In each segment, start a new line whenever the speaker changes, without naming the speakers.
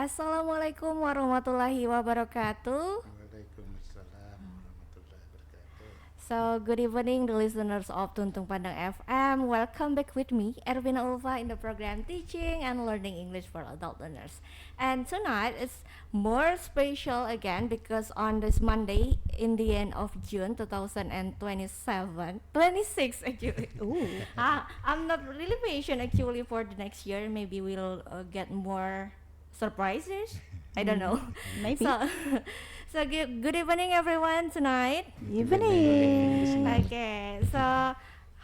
Assalamualaikum warahmatullahi wabarakatuh.
Waalaikumsalam warahmatullahi wabarakatuh.
So, good evening, the listeners of Tuntung Pandang FM. Welcome back with me, Ervina Ulfa, in the program Teaching and Learning English for Adult Learners. And tonight is more special again because on this Monday, in the end of June 2027, 26 actually.
Ooh.
I'm not really patient actually for the next year. Maybe we'll get more surprises. I don't know.
Maybe.
So, good evening everyone tonight.
Evening.
Okay, so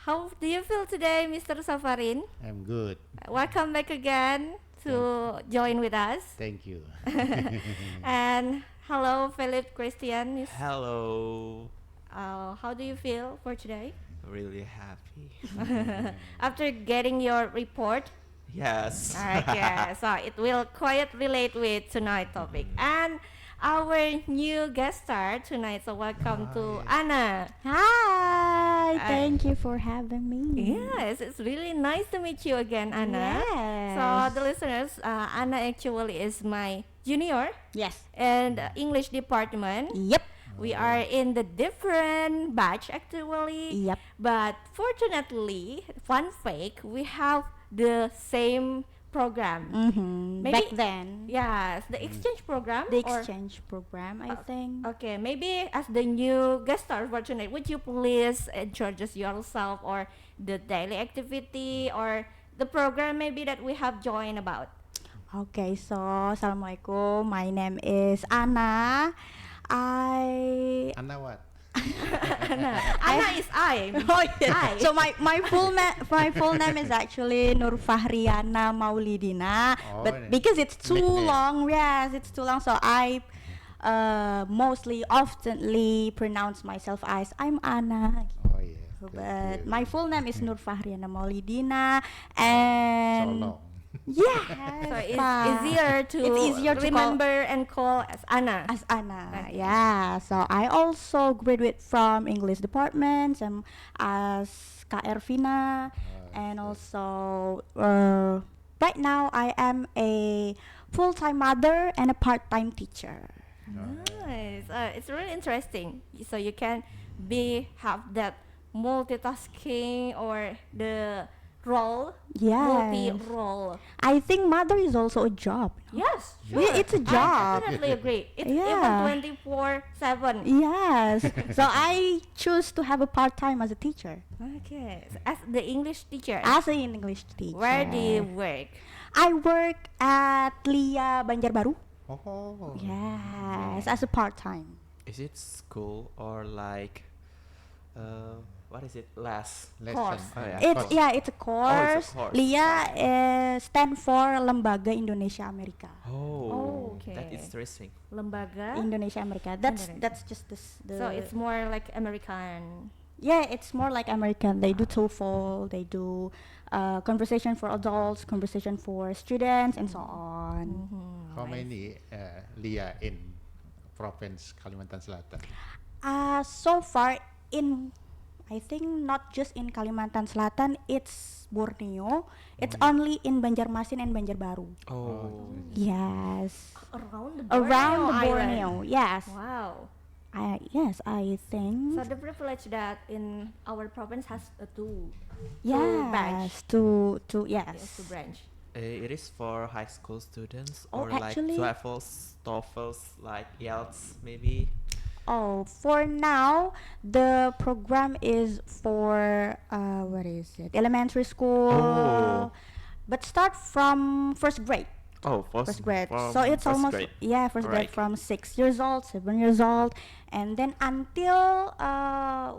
how do you feel today, Mr. Safarin?
I'm good.
Welcome back again to join with us.
Thank you.
And hello, Philip Christian.
Hello.
How do you feel for today?
Really happy.
After getting your report,
Yes.
okay, so it will quite relate with tonight's topic. And our new guest star tonight, so welcome to
yes.
Anna.
Hi. Thank you for having me.
Yes, it's really nice to meet you again, Anna.
Yes.
So the listeners, Anna actually is my junior
Yes.
in the English department.
Yep.
We are in the different batch actually.
Yep.
But fortunately, fun fact, we have the same program. Maybe-
Back then,
Yes, the exchange program.
the
or-
exchange program, I think.
Okay, maybe as the new guest star for tonight, would you please introduce yourself or the daily activity or the program maybe that we have joined about?
Okay, so Assalamualaikum. My name is Anna.
Anna what?
Anna is I.
Oh yeah.
Hi.
So my full name is actually Nur Fahriana Maulidina,
Oh,
but because it's too
nickname.
long, yes, it's too long. So I mostly oftenly pronounce myself as I'm Anna.
Oh yeah.
But my full name is Nur Fahriana Maulidina, and
so long.
yes,
So it's
Pak.
easier to
It's easier to
remember and call as Anna.
as Anna.
Okay.
Yeah. So I also graduate from English department as KR Vina, and also right now I am a full-time mother and a part-time teacher.
Nice. It's really interesting. So you can have that multitasking or the role,
Yes.
multi-role.
I think mother is also a job.
Yes,
Yeah,
sure.
it's a
I
job.
definitely agree. It's
Yeah.
even 24/7.
Yes. So I choose to have a part-time as a teacher,
Okay. So as the English teacher,
as an English teacher.
where do you work?
I work at Lia Banjarbaru.
Oh.
Yes, as a part-time.
Is it school or like what is it? Lesson.
Course.
Oh, yeah.
It's
course.
yeah, it's a course.
course.
Lia stand for Lembaga Indonesia Amerika.
Oh.
Okay.
That is interesting.
Lembaga.
Indonesia Amerika. That's
Indonesia.
that's just this. The
So it's more like American.
yeah, it's more like American. They do TOEFL. They do conversation for adults, conversation for students, and so on.
How many Lia in province Kalimantan Selatan?
So far in, I think not just in Kalimantan Selatan, it's Borneo. It's only in Banjarmasin and Banjarbaru.
Oh.
Yes.
Around the
Around the
Island.
Borneo. Yes.
Wow.
Yes, I think.
So the privilege that in our province has two
yes.
branch.
To
yes, two
yes.
branch.
It is for high school students
Oh,
or like
actually-
TOEFLs, TOEFLs, like IELTS maybe.
Oh, for now, the program is for what is it? Elementary school.
Oh.
But start from first grade.
Oh,
First grade.
from
So it's
first
almost
grade.
first grade
Alright.
from 6 years old, 7 years old, and then until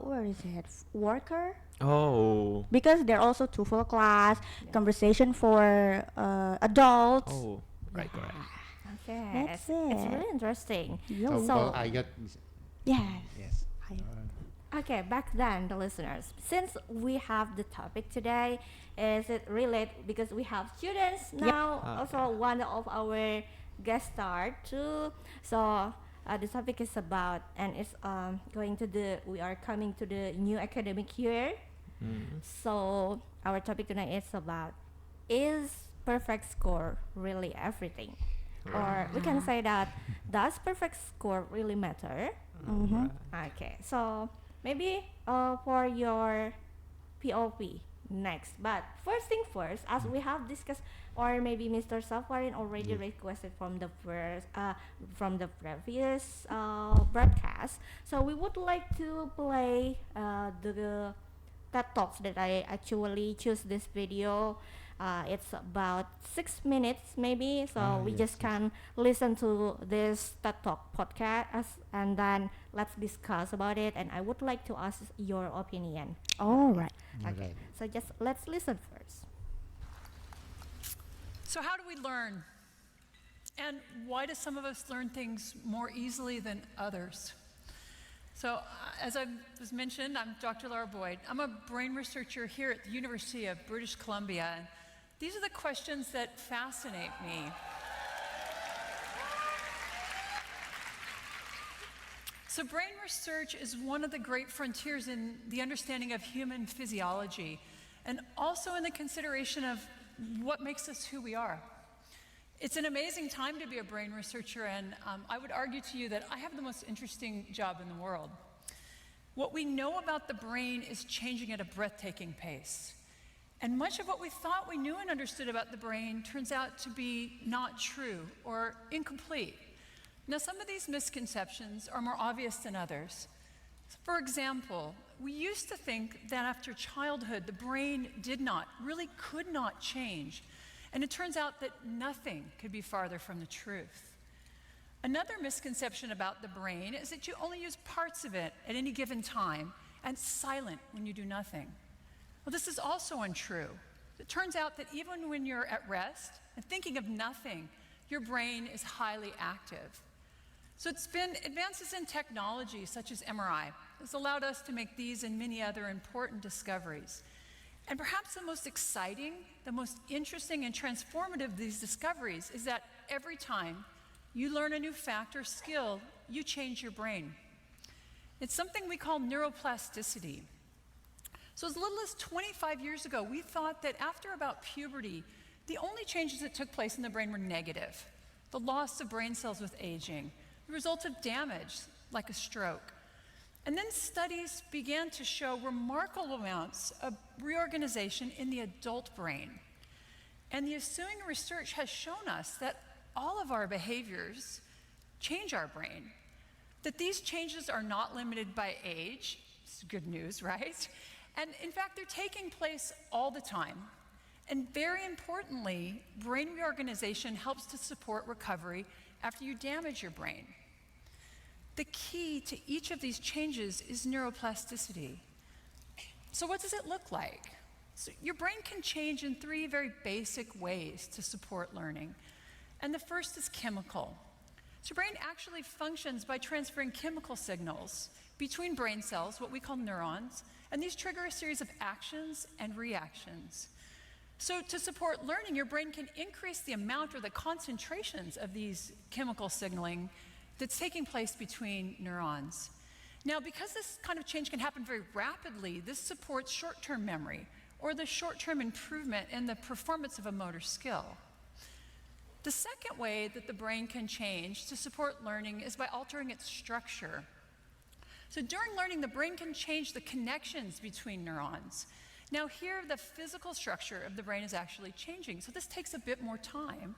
where is it? Worker.
Oh.
Because they're also TOEFL class, conversation for adults.
Oh. Right. Correct.
Okay.
That's
It's
it.
really interesting.
Yo.
So-
I got
Yes.
yes.
Okay, back then, the listeners, since we have the topic today, is it relate because we have students now, also one of our guest star too. So the topic is about, and it's going to we are coming to the new academic year. So our topic tonight is about, is perfect score really everything? Or we can say that, does perfect score really matter?
Mhm.
Okay, so maybe for your POP next. But first thing first, as we have discussed, or maybe Mr. Safarin already requested from the previous broadcast. So we would like to play the TED Talks that I actually choose this video. It's about 6 minutes maybe, so we just can listen to this TED Talk podcast and then let's discuss about it. And I would like to ask your opinion.
All right.
Okay,
Right.
so just let's listen first.
So, how do we learn? And why do some of us learn things more easily than others? So, as I was mentioned, I'm Dr. Laura Boyd. I'm a brain researcher here at the University of British Columbia. And these are the questions that fascinate me. So, brain research is one of the great frontiers in the understanding of human physiology and also in the consideration of what makes us who we are. It's an amazing time to be a brain researcher, and I would argue to you that I have the most interesting job in the world. What we know about the brain is changing at a breathtaking pace. And much of what we thought we knew and understood about the brain turns out to be not true or incomplete. Now, some of these misconceptions are more obvious than others. For example, we used to think that after childhood, the brain really could not change. And it turns out that nothing could be farther from the truth. Another misconception about the brain is that you only use parts of it at any given time and it's silent when you do nothing. Well, this is also untrue. It turns out that even when you're at rest and thinking of nothing, your brain is highly active. So it's been advances in technology such as MRI has allowed us to make these and many other important discoveries. And perhaps the most exciting, the most interesting and transformative of these discoveries is that every time you learn a new fact or skill, you change your brain. It's something we call neuroplasticity. So as little as 25 years ago, we thought that after about puberty, the only changes that took place in the brain were negative. The loss of brain cells with aging, the result of damage like a stroke. And then studies began to show remarkable amounts of reorganization in the adult brain. And the ensuing research has shown us that all of our behaviors change our brain, that these changes are not limited by age. It's good news, right? And in fact, they're taking place all the time. And very importantly, brain reorganization helps to support recovery after you damage your brain. The key to each of these changes is neuroplasticity. So what does it look like? So your brain can change in three very basic ways to support learning. And the first is chemical. So your brain actually functions by transferring chemical signals between brain cells, what we call neurons, and these trigger a series of actions and reactions. So to support learning, your brain can increase the amount or the concentrations of these chemical signaling that's taking place between neurons. Now, because this kind of change can happen very rapidly, this supports short-term memory or the short-term improvement in the performance of a motor skill. The second way that the brain can change to support learning is by altering its structure. So during learning, the brain can change the connections between neurons. Now here, the physical structure of the brain is actually changing, so this takes a bit more time.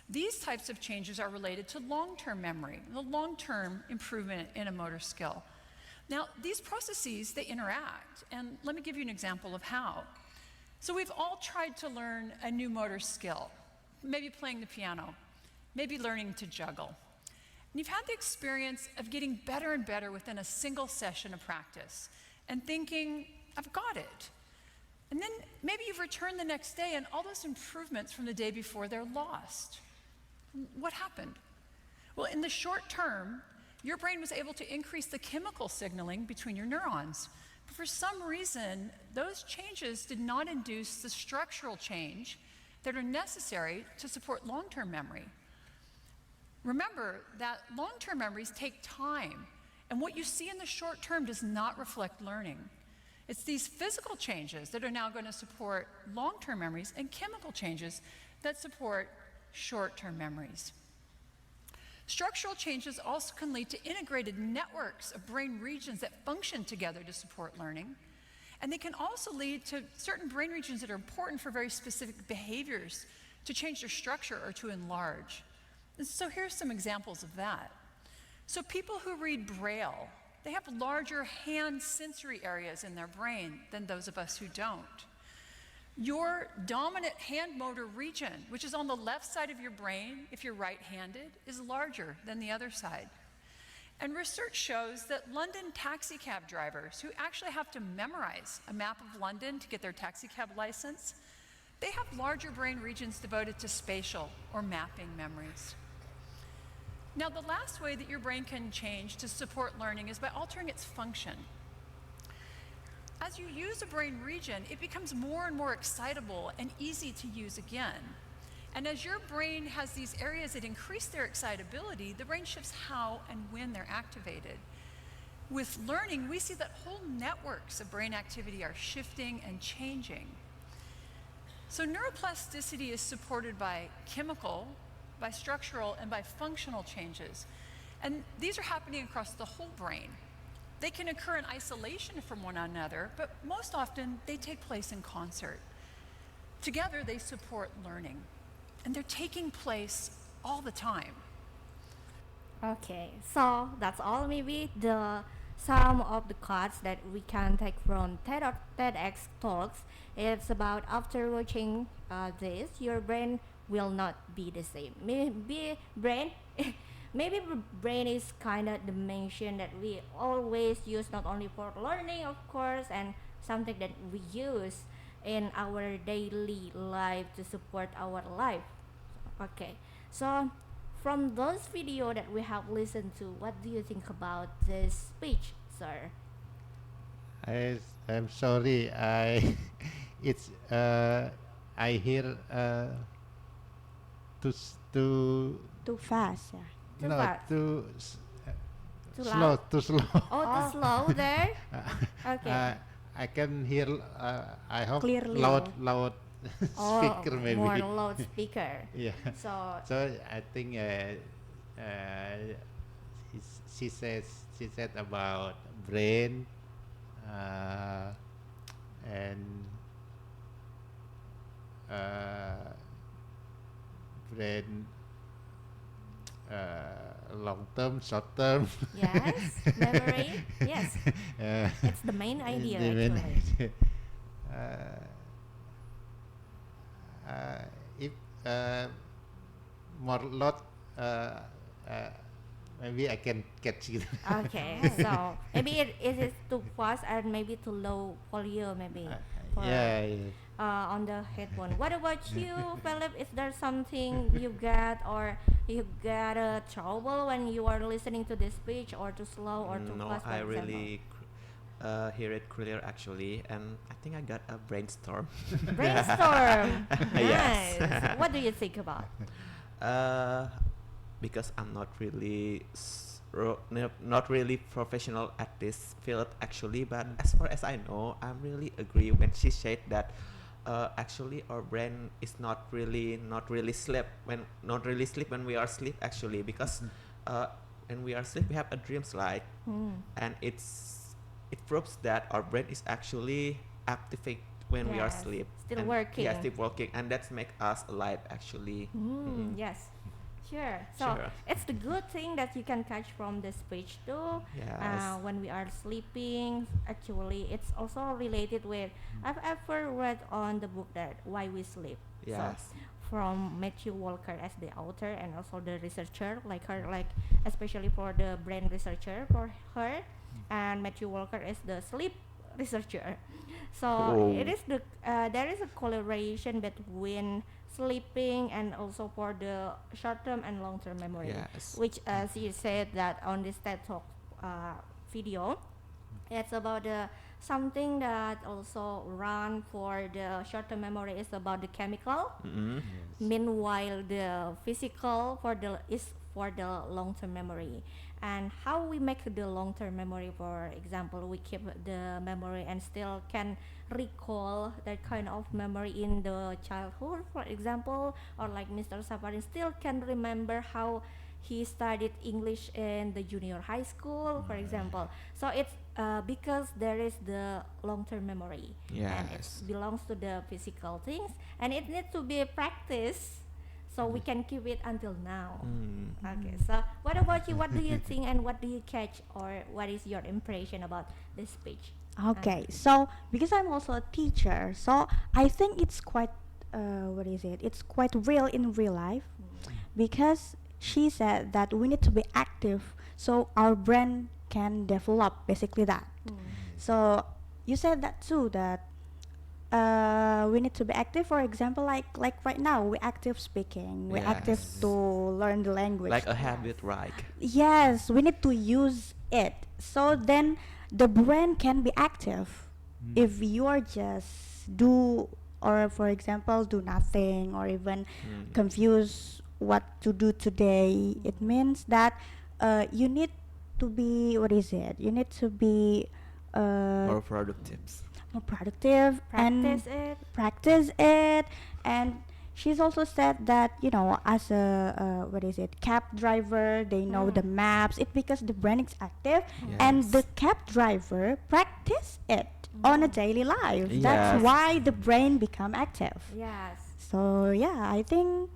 These types of changes are related to long-term memory, the long-term improvement in a motor skill. Now, these processes, they interact, and let me give you an example of how. So we've all tried to learn a new motor skill, maybe playing the piano, maybe learning to juggle. And you've had the experience of getting better and better within a single session of practice and thinking, I've got it. And then maybe you've returned the next day and all those improvements from the day before, they're lost. What happened? Well, in the short term, your brain was able to increase the chemical signaling between your neurons. But for some reason, those changes did not induce the structural change that are necessary to support long-term memory. Remember that long-term memories take time, and what you see in the short term does not reflect learning. It's these physical changes that are now going to support long-term memories and chemical changes that support short-term memories. Structural changes also can lead to integrated networks of brain regions that function together to support learning. And they can also lead to certain brain regions that are important for very specific behaviors to change their structure or to enlarge. And so here's some examples of that. So people who read Braille, they have larger hand sensory areas in their brain than those of us who don't. Your dominant hand motor region, which is on the left side of your brain, if you're right-handed, is larger than the other side. And research shows that London taxi cab drivers who actually have to memorize a map of London to get their taxi cab license, they have larger brain regions devoted to spatial or mapping memories. Now, the last way that your brain can change to support learning is by altering its function. As you use a brain region, it becomes more and more excitable and easy to use again. And as your brain has these areas that increase their excitability, the brain shifts how and when they're activated. With learning, we see that whole networks of brain activity are shifting and changing. So neuroplasticity is supported by chemical, by structural, and by functional changes. And these are happening across the whole brain. They can occur in isolation from one another, but most often they take place in concert. Together, they support learning, and they're taking place all the time.
Okay, so that's all. Maybe some of the quotes that we can take from TEDx talks. It's about after watching this, your brain will not be the same. Maybe brain is kind of dimension that we always use, not only for learning, of course, and something that we use in our daily life to support our life. Okay, so from those video that we have listened to, what do you think about this speech, sir?
I'm sorry. It's I hear too
Too fast, yeah.
Too
no
fast.
too
Too
slow,
loud?
too slow.
Oh, too slow there? Okay.
I can hear. I hope
Clearly.
loud speaker maybe.
More loudspeaker.
Yeah.
So,
So I think she said about brain and brain long term, short term.
yes, memory. Yes, it's the main idea
the main
actually.
idea. If more lot, maybe I can catch it.
Okay, so maybe it is too fast and maybe too low volume maybe. for,
Yeah.
on the headphone. What about you, Philip? Is there something you get or you get trouble when you are listening to this speech, or too slow or too
No,
fast? For
I
example?
really hear it clear actually, and I think I got a brainstorm.
Brainstorm.
Yes.
Nice. What do you think about?
Because I'm not really not really professional at this field actually, but as far as I know, I really agree when she said that actually our brain is not really sleep when we are asleep actually, because when we are asleep we have a dreams like, and it proves that our brain is actually activate when we are
Yes,
asleep,
still
and
working.
yeah, still working, and that's make us alive actually.
Yes. Sure. So
Sure.
it's the good thing that you can catch from the speech too.
Yes.
When we are sleeping, actually, it's also related with. I've ever read on the book that Why We Sleep.
Yes.
So, from Matthew Walker as the author and also the researcher, like her, like especially for the brain researcher for her, and Matthew Walker is the sleep researcher. So
Oh.
it is the there is a correlation between sleeping and also for the short-term and long-term memory,
Yes.
which as you said that on this TED Talk video, it's about something that also run for the short-term memory is about the chemical.
Mm-hmm.
Meanwhile, the physical is for the long-term memory. And how we make the long-term memory, for example, we keep the memory and still can recall that kind of memory in the childhood, for example, or like Mr. Safarin still can remember how he studied English in the junior high school, for example. So it's because there is the long-term memory, and it
Yes.
belongs to the physical things, and it needs to be practiced, so we can keep it until now. Okay, so what about you? What do you think, and what do you catch, or what is your impression about this speech?
Okay, so because I'm also a teacher, so I think it's quite what is it? It's quite real in real life, because she said that we need to be active so our brain can develop, basically that. So you said that too, that we need to be active. For example, like right now, we active speaking, we active
Yes.
to learn the language.
Like a habit, right?
Yes, we need to use it. So then the brain can be active. If you are just do, or for example, do nothing, or even confuse what to do today, it means that you need to be, what is it? You need to be
More productive.
more productive
Practice
and
it.
practice it. And she's also said that, you know, as a what is it, cab driver, they know the maps. It because the brain is active, and
Yes.
the cab driver practice it on a daily life. That's
Yes.
why the brain become active.
Yes.
So yeah, I think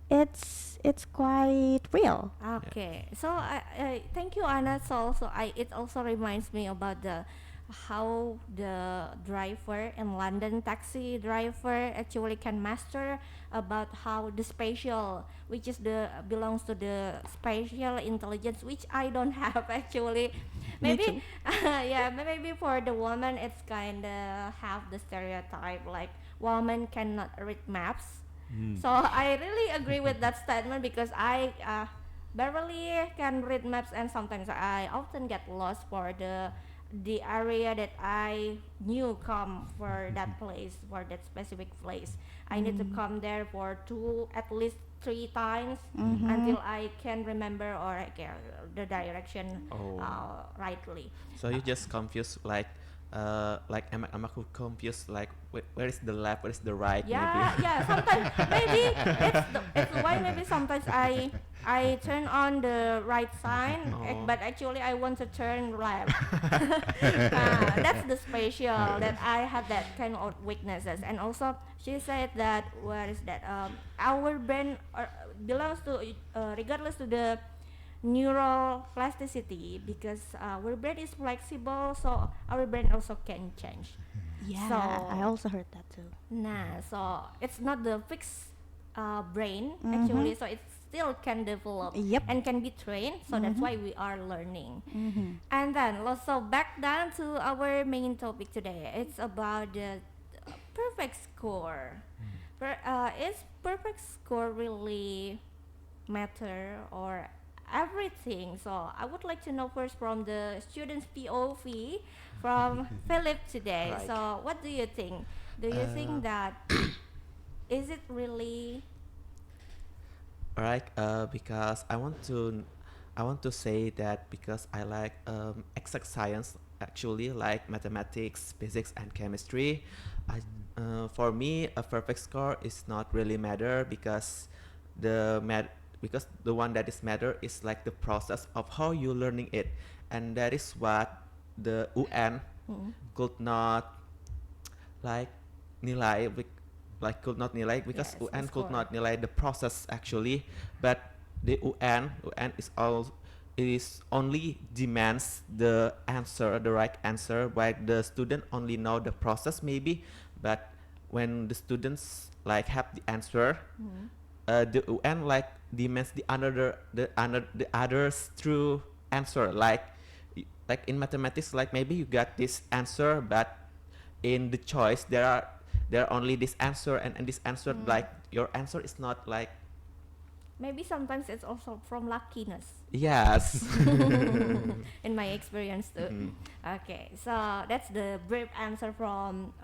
it's quite real.
Okay, so I thank you, Anna. So also it also reminds me about the how the driver in London, taxi driver, actually can master about how the spatial, which is the belongs to the spatial intelligence, which I don't have actually. Maybe yeah, maybe for the woman it's kinda have the stereotype like woman cannot read maps. So I really agree with that statement, because I barely can read maps, and sometimes I often get lost for the area that I knew come for that place, for that specific place. I need to come there for at least 3 times until I can remember or I can the direction
Oh.
rightly.
So you just confused like am I confused like where is the left, where is the right?
Yeah,
Maybe.
yeah. Sometimes maybe it's why maybe sometimes I turn on the right sign,
Oh.
but actually I want to turn left. That's the spatial that I have that kind of weaknesses. And also she said that where is that our brain belongs to regardless to the neural plasticity, because our brain is flexible, so our brain also can change.
Yeah,
So-
I also heard that too.
Nah, so it's not the fixed brain actually, so it still can develop
Yep.
and can be trained. So that's why we are learning.
Mm-hmm.
And then also back down to our main topic today. It's about the perfect score. Is perfect score really matter or everything? So I would like to know first from the students' POV from Philip today.
Right.
So what do you think? Do you think that is it really
Right, because I want to say that because I like exact science, actually like mathematics, physics, and chemistry. For me, a perfect score is not really matter, because because the one that is matter is like the process of how you learning it, and that is what the UN could not like nilai could not nilai, because
Yes, the
UN could
score.
not nilai the process actually, but the UN is only demands the answer, the right answer, while the student only know the process maybe. But when the students like have the answer, the UN like demands the others true answer, like in mathematics, like maybe you got this answer, but in the choice there are only this answer, and this answer like your answer is not like
maybe sometimes it's also from luckiness
yes.
in my experience too. Okay, so that's the brief answer from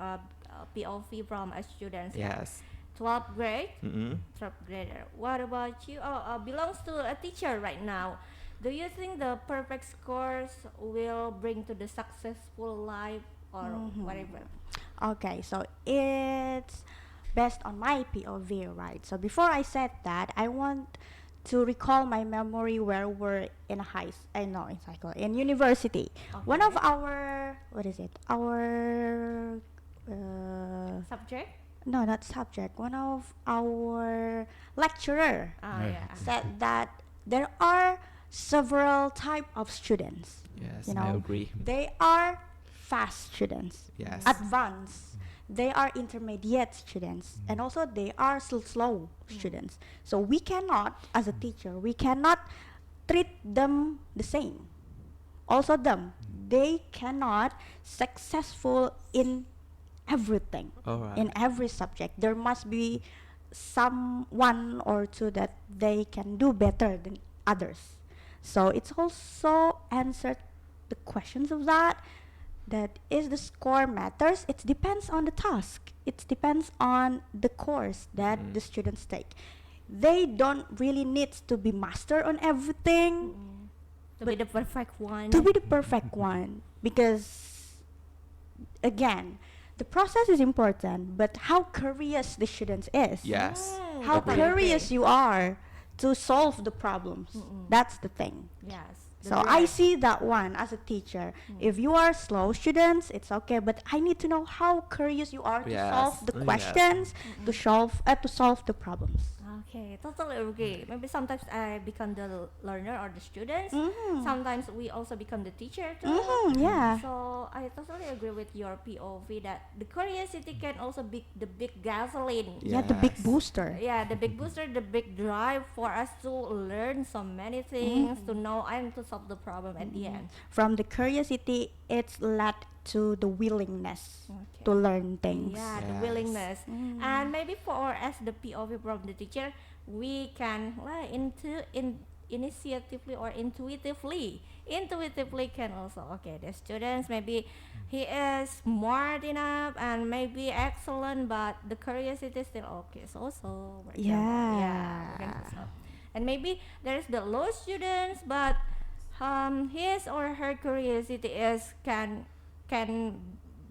POV from a student.
Yes.
12th grade.
Mm-mm.
12th grader. What about you? Belongs to a teacher right now. Do you think the perfect scores will bring to the successful life or whatever?
Okay, so it's based on my POV, right? So before I said that, I want to recall my memory where we're in in university. One of
Okay.
our, what is it? Our,
Subject?
no, not subject. One of our lecturer
Ah,
Yeah.
yeah.
said that there are several type of students.
Yes,
You
I
know,
agree.
they are fast students,
Yes.
advanced, they are intermediate students, and also they are slow students. So we cannot, as a teacher, we cannot treat them the same. Also them, they cannot successful in everything,
All right.
in every subject. There must be some one or two that they can do better than others. So it's also answered the questions of that is the score matters. It depends on the task. It depends on the course that
Mhm.
the students take. They don't really need to be master on everything
To be the perfect one.
to be the perfect one, because again, the process is important, but how curious the student is,
Yes.
how
Agree.
curious you are to solve the problems, that's the thing.
Yes. the
So I
drive.
see that one as a teacher. If you are slow students, it's okay, but I need to know how curious you are to
Yes.
solve the
Yes.
questions, to solve the problems.
Okay, totally agree. Maybe sometimes I become the learner or the students.
Mhm.
Sometimes we also become the teacher too.
Yeah.
So I totally agree with your POV that the curiosity can also be the big gasoline.
Yeah, the big
Yes.
booster.
Yeah, the big booster, the big drive for us to learn so many things, to know and to solve the problem at the end.
From the curiosity, it's led to the willingness
Okay.
to learn things.
Yeah, the
Yes.
willingness. And maybe for as the POV from the teacher, we can initiatively or intuitively can also, okay, the students maybe he is smart enough and maybe excellent, but the curiosity is still okay, so for example. Yeah, we can
Yeah.
do so. And maybe there's the low students, but his or her curiosity is can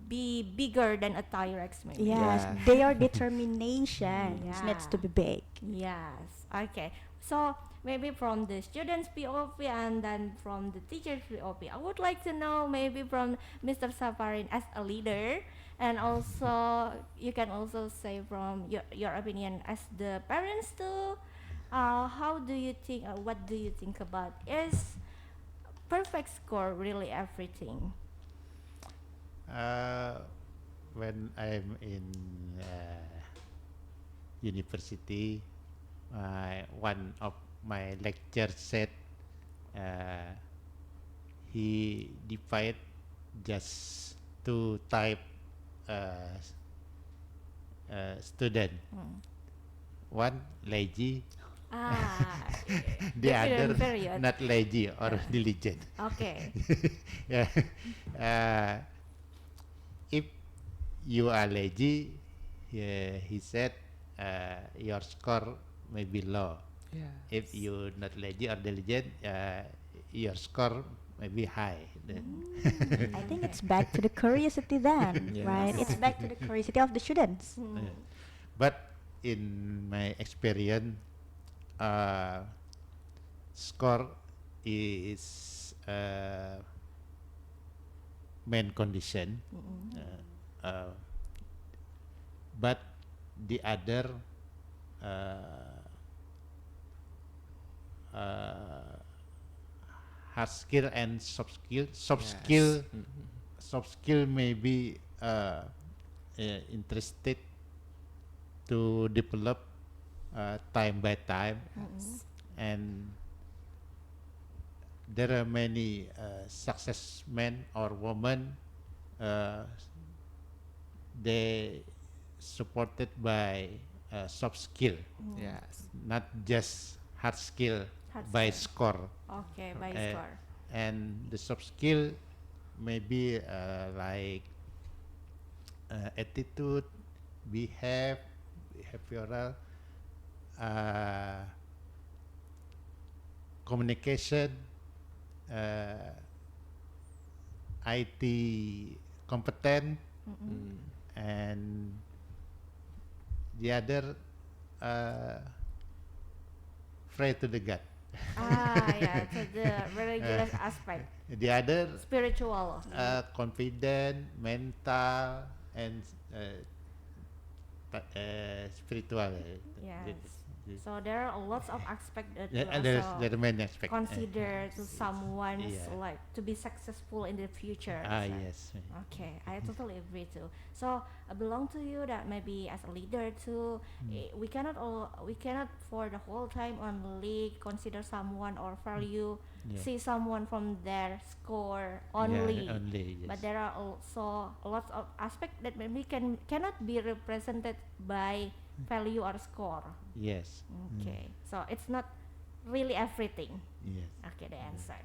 be bigger than a T-Rex maybe.
Yes,
Yeah.
their determination
Yeah.
needs to be big.
Yes. Okay. So maybe from the students' POV and then from the teacher's POV, I would like to know maybe from Mr. Safarin as a leader, and also you can also say from your opinion as the parents too. How do you think? What do you think about is perfect score really everything?
When I'm in university, one of my lecturers said he divide just two type student. One lazy,
Ah,
the other
different period.
not lazy or diligent.
Okay.
Yeah. Uh, if you are lazy, he said, your score may be low.
Yeah.
If you not lazy or diligent, your score may be high. Then
I think it's back to the curiosity then,
Yes.
right? It's back to the curiosity of the students.
But in my experience, score is main condition, but the other hard skill and soft skill.
Yes. Mhm.
Soft skill may be interested to develop time by time, and there are many success men or women, they supported by soft skill,
Yes.
not just hard skill
Hard
by
skill.
score.
Okay, by
Uh,
score.
And the soft skill may be like attitude, behavioral, communication, IT competent,
Mm.
and the other pray to the God.
Yeah, to the religious aspect,
The other
spiritual.
confident, mental, and spiritual.
Yes. So there are lots of aspects that you
And there's
also
the main aspect.
consider to someone's
yeah.
like to be successful in the future.
Ah,
so-
yes.
Okay, I totally agree too. So I belong to you that maybe as a leader too, we cannot for the whole time only consider someone or value,
Yeah.
see someone from their score
Yeah,
only.
only, yes.
But there are also lots of aspects that maybe cannot be represented by value or score.
Yes.
Okay, so it's not really everything.
Yes.
Okay, the answer.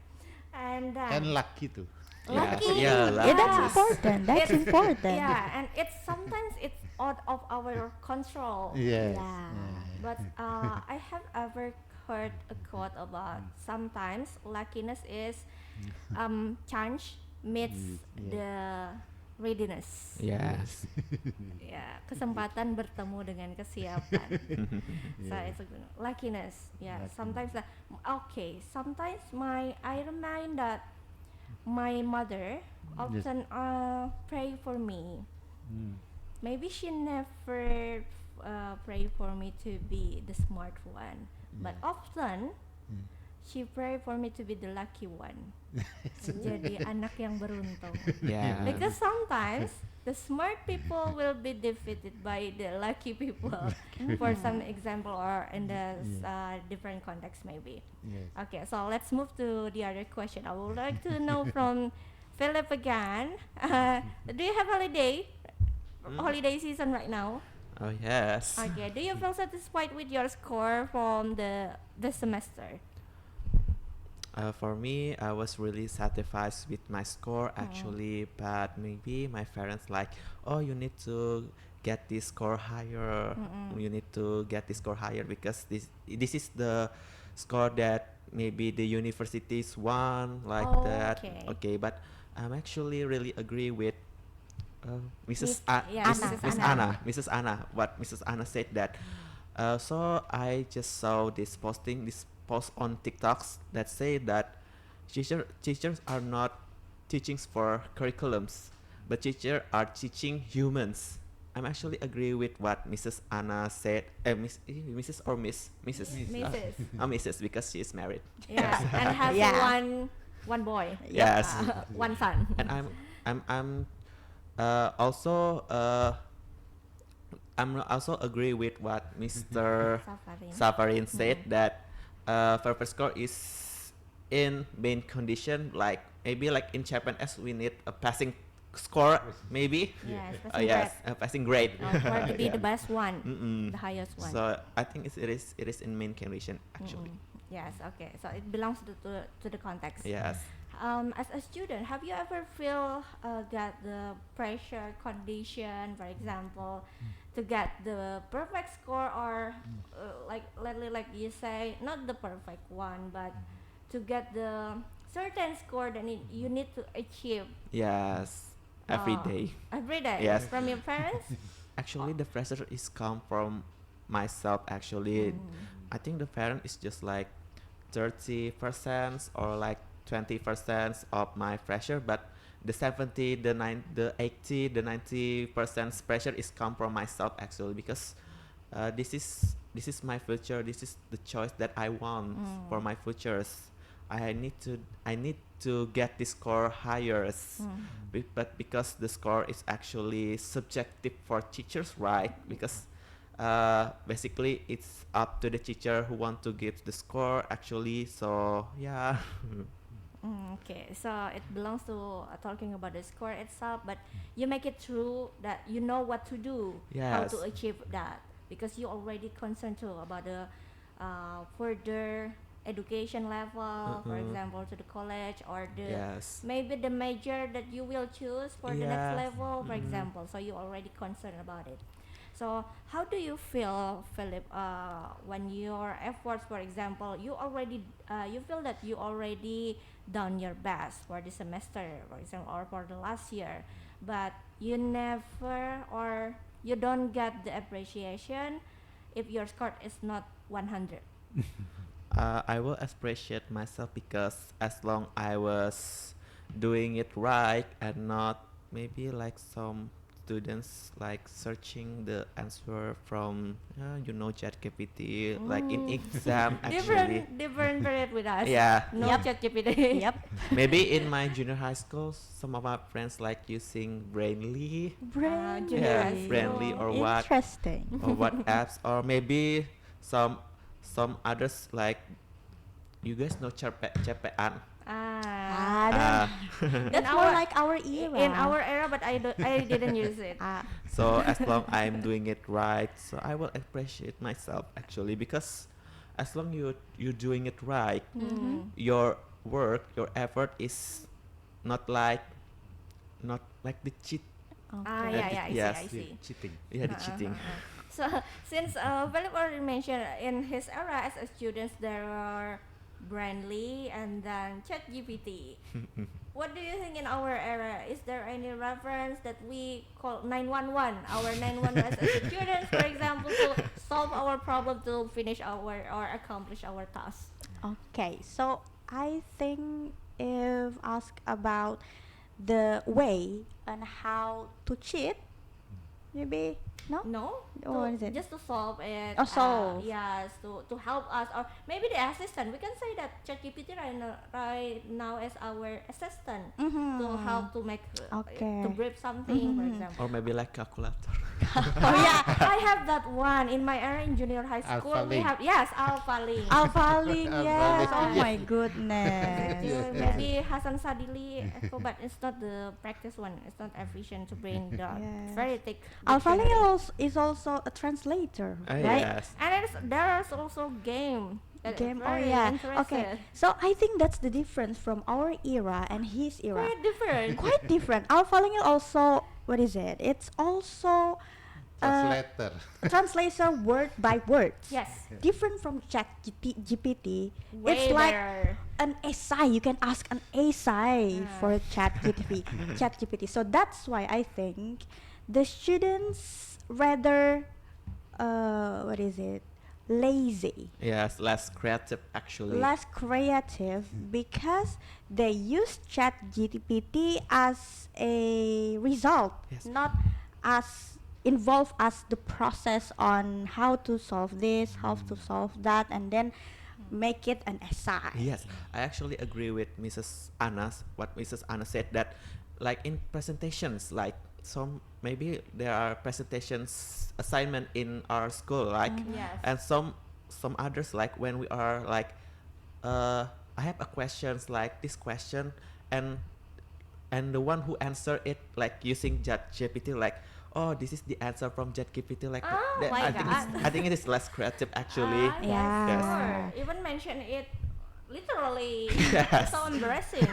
And then
And lucky too.
lucky.
Yeah,
Yeah, that's
Yes.
important. That's
It's-
important.
Yeah, and it's sometimes it's out of our control.
Yes.
Yeah.
But I have ever heard a quote about sometimes luckiness is chance meets
Yeah.
the readiness.
Yes.
Ya, kesempatan bertemu dengan kesiapan. So it's a luckiness. Yeah,
Lucky.
sometimes that. Okay, sometimes I remind that my mother often pray for me.
Mm.
Maybe she never pray for me to be the smart one, but
Yeah.
often
Mm.
she pray for me to be the lucky one. Jadi anak yang beruntung.
Yeah.
Because sometimes the smart people will be defeated by the lucky people. For some example or in the different context maybe.
Yes.
Okay, so let's move to the other question. I would like to know from Philip again. Do you have holiday season right now?
Oh yes.
Okay, do you feel satisfied with your score from the semester?
For me, I was really satisfied with my score actually, but maybe my parents like, oh, you need to get this score higher. You need to get this score higher because this is the score that maybe the universities want like
Oh,
that.
okay.
Okay, but I'm actually really agree with
Miss-
Mrs.
yeah,
Miss Anna. Mrs. Anna. What Mrs. Anna said that. So I just saw this post on TikToks that say that teachers are not teaching for curriculums, but teachers are teaching humans. I'm actually agree with what Mrs. Anna said. Mrs. or Miss? Mrs.
Mrs.
Mrs. because she is married.
Yeah, and has
Yeah.
one boy.
Yes.
One son.
And I'm also I'm also agree with what Mr.
Safarin.
Safarin said that perfect score is in main condition like maybe like in Japanese we need a passing score maybe.
Yes,
Yes, a passing grade.
for to be the best one,
Mm-mm.
the highest one.
So I think it is in main condition actually.
Yes, okay. So it belongs to the context.
Yes.
As a student, have you ever feel got the pressure condition, for example, to get the perfect score or like lately, like you say, not the perfect one, but to get the certain score that you need to achieve
Yes. Every
uh,
day.
every day
Yes.
from your parents?
Actually, the pressure is come from myself. Actually, I think the parent is just like 30% or like 20% of my pressure, but the 70, the 80, the 90% pressure is come from myself actually because this is my future. This is the choice that I want for my futures. I need to get this score higher, but because the score is actually subjective for teachers, right? Because basically it's up to the teacher who want to give the score actually. So yeah.
Okay, so it belongs to talking about the score itself, but you make it true that you know what to do, how
Yes.
to achieve that, because you already concerned too about the further education level, for example, to the college or the
Yes.
maybe the major that you will choose for the next
Yes.
level, for example. So you already concerned about it. So how do you feel, Philip, when your efforts, for example, you feel that you already done your best for the semester, for example, or for the last year, but you never or you don't get the appreciation if your score is not 100.
I will appreciate myself because as long I was doing it right and not maybe like some students like searching the answer from ChatGPT like in exam actually.
Different period with us.
Yeah.
No
Yep.
ChatGPT.
Yep.
Maybe in my junior high school, some of my friends like using Brainly
Junior
yeah,
high school.
Brainly or what
Interesting.
or what apps or maybe some others like you guys know Cepean.
Ah.
That's more like our era.
In our era, but I didn't use it.
So as long I'm doing it right, so I will appreciate myself actually because as long you're doing it right, your work, your effort is not like the cheat.
Yeah,
Yes.
I see.
Cheating.
Yeah, the cheating.
So since Philip already mentioned in his era as a student there are Brandly and then ChatGPT. What do you think in our era? Is there any reference that we call 911? Our 911 as a students, for example, to solve our problem, to finish our or accomplish our task.
Okay, so I think if asked about the way and how to cheat, maybe no.
No,
What is it?
Just to solve it.
Oh, solve.
Yes, to help us, or maybe the assistant. We can say that ChatGPT right now is our assistant to help to make
Okay.
to brief something, for example.
Or maybe like calculator.
Oh yeah, I have that one in my era in junior high school. We
AlphaLink.
have AlphaLink.
Alphalink, yes. Oh
AlphaLink.
my goodness.
Maybe Hasan Sadili, but it's not the practice one. It's not efficient to bring the
Yes.
very thick.
Alphalink
dictionary.
is also a translator,
Ah,
right?
yes.
And there's also game. that is
Game. Oh
very
yeah.
interesting.
Okay. So I think that's the difference from our era and his era.
Quite different.
Quite different. Alphalink is also, what is it? It's also
Translator.
translator word by word.
Yes.
Different from GPT.
Way
It's like
better.
an essay. You can ask an essay for ChatGPT. So that's why I think the students rather what is it? Lazy,
Yes, less creative actually.
less creative because they use ChatGPT as a result,
Yes.
not as involved as the process on how to solve this, how to solve that, and then make it an essay.
Yes, I actually agree with Mrs. Anas. What Mrs. Anna said that, like in presentations, like some maybe there are presentations assignment in our school, like,
Yes.
and some others like when we are like, I have a questions like this question, and the one who answer it like using ChatGPT like. Oh, this is the answer from ChatGPT. Like
Oh my
I think it is less creative actually.
Ah,
Yeah.
yes, sure. Even mention it literally.
Yes.
So embarrassing.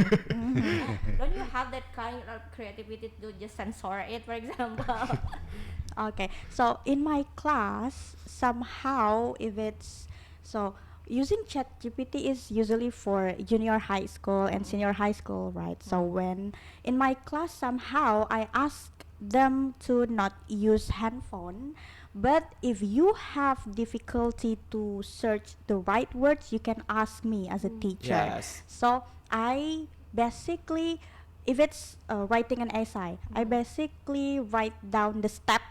Don't you have that kind of creativity to just censor it, for example?
Okay, so in my class, somehow if it's so using ChatGPT is usually for junior high school and senior high school, right? So when in my class, somehow I ask them to not use handphone, but if you have difficulty to search the right words, you can ask me as a teacher.
Yes.
So I basically, if it's writing an essay, I basically write down the step,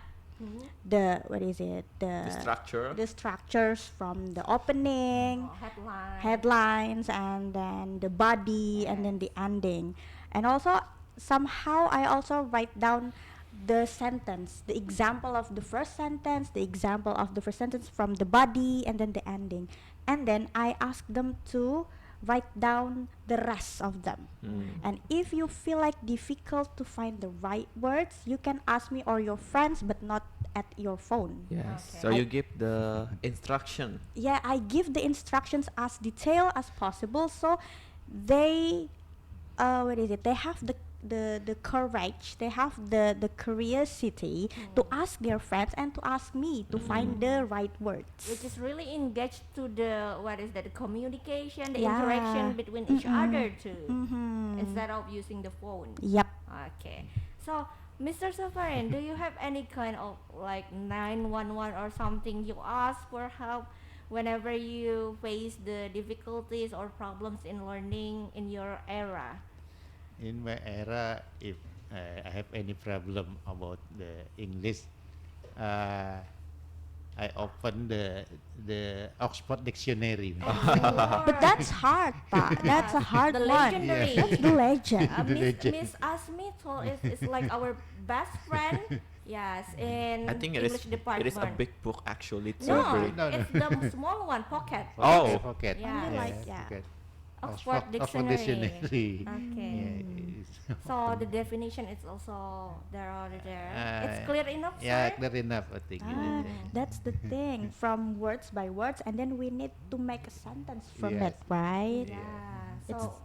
the what is it,
The structure.
the structures from the opening, headlines, and then the body, and then the ending, and also somehow I also write down the sentence, the example of the first sentence, the example of the first sentence from the body, and then the ending, and then I ask them to write down the rest of them. And if you feel like difficult to find the right words, you can ask me or your friends, but not at your phone.
Yes.
Okay.
So you give the instruction.
Yeah, I give the instructions as detailed as possible, so they what is it, they have the courage, they have the curiosity to ask their friends and to ask me to find the right words.
Which is really engaged to the what is that, the communication, the
Yeah.
interaction between each other too,
Mhm.
instead of using the phone.
Yep.
Okay. So, Mr. Safarin, do you have any kind of like 911 or something you ask for help whenever you face the difficulties or problems in learning in your era?
In my era, if I have any problem about the English, uh, I open the Oxford Dictionary.
But that's hard, Pak. That's a hard
The
one.
legendary.
That's the legend.
The
Miss
legend.
Miss Asmi told it's like our best friend. Yes, in
I think
English
it
department.
is a big book actually. To
No,
read.
No, no.
it's the small one, pocket.
Oh.
Pocket.
Yeah.
Only like, yeah.
Pocket.
Oxford
Oxford
Dictionary.
Dictionary.
Okay.
Yeah,
So the definition is also there. It's
Uh,
clear enough,
yeah,
sir?
clear enough, I think.
Ah, that's the thing. From words by words, and then we need to make a sentence from
Yes.
it, right?
Yeah.
It's-
So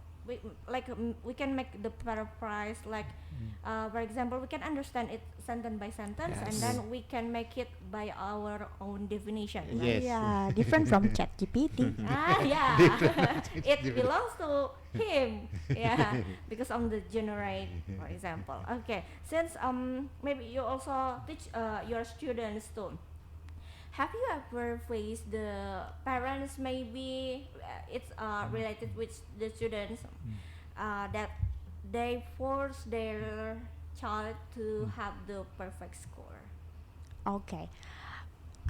we can make the paraphrase like, for example, we can understand it sentence by sentence, and
Yes.
then we can make it by our own definition.
Yes.
Right?
Yeah, different from ChatGPT.
Yeah. It belongs to him. Yeah, because I'm the generate, for example. Okay, since maybe you also teach your students too. Have you ever faced the parents maybe it's related with the students that they force their child to have the perfect score?
Okay.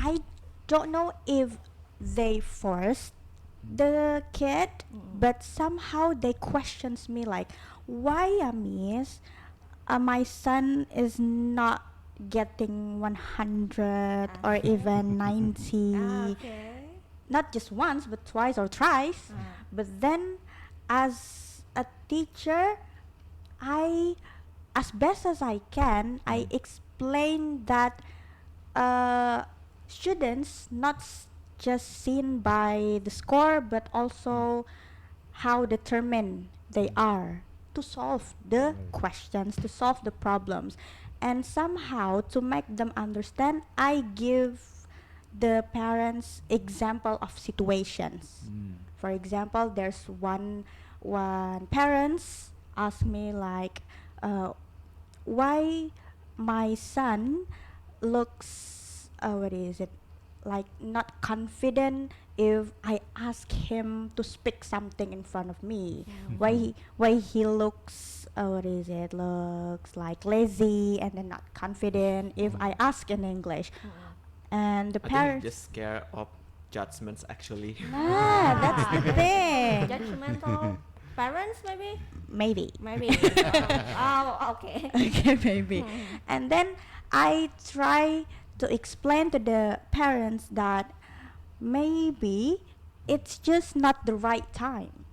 I don't know if they forced the kid, but somehow they questions me like, why, Miss, my son is not getting 100 or even 90,
Okay.
not just once but twice or thrice. But then as a teacher, as best as I can, I explain that students just seen by the score but also how determined they are to solve the questions, to solve the problems. And somehow to make them understand, I give the parents example of situations. For example, there's one parents ask me like, why my son looks what is it, like not confident if I ask him to speak something in front of me. Why he looks what is it, looks like lazy and then not confident if I ask in English. And the
I think
parents,
just scared of judgments actually.
that's the thing.
Judgmental parents maybe?
Maybe.
Maybe. Oh, okay.
Okay, maybe. And then I try to explain to the parents that maybe it's just not the right time.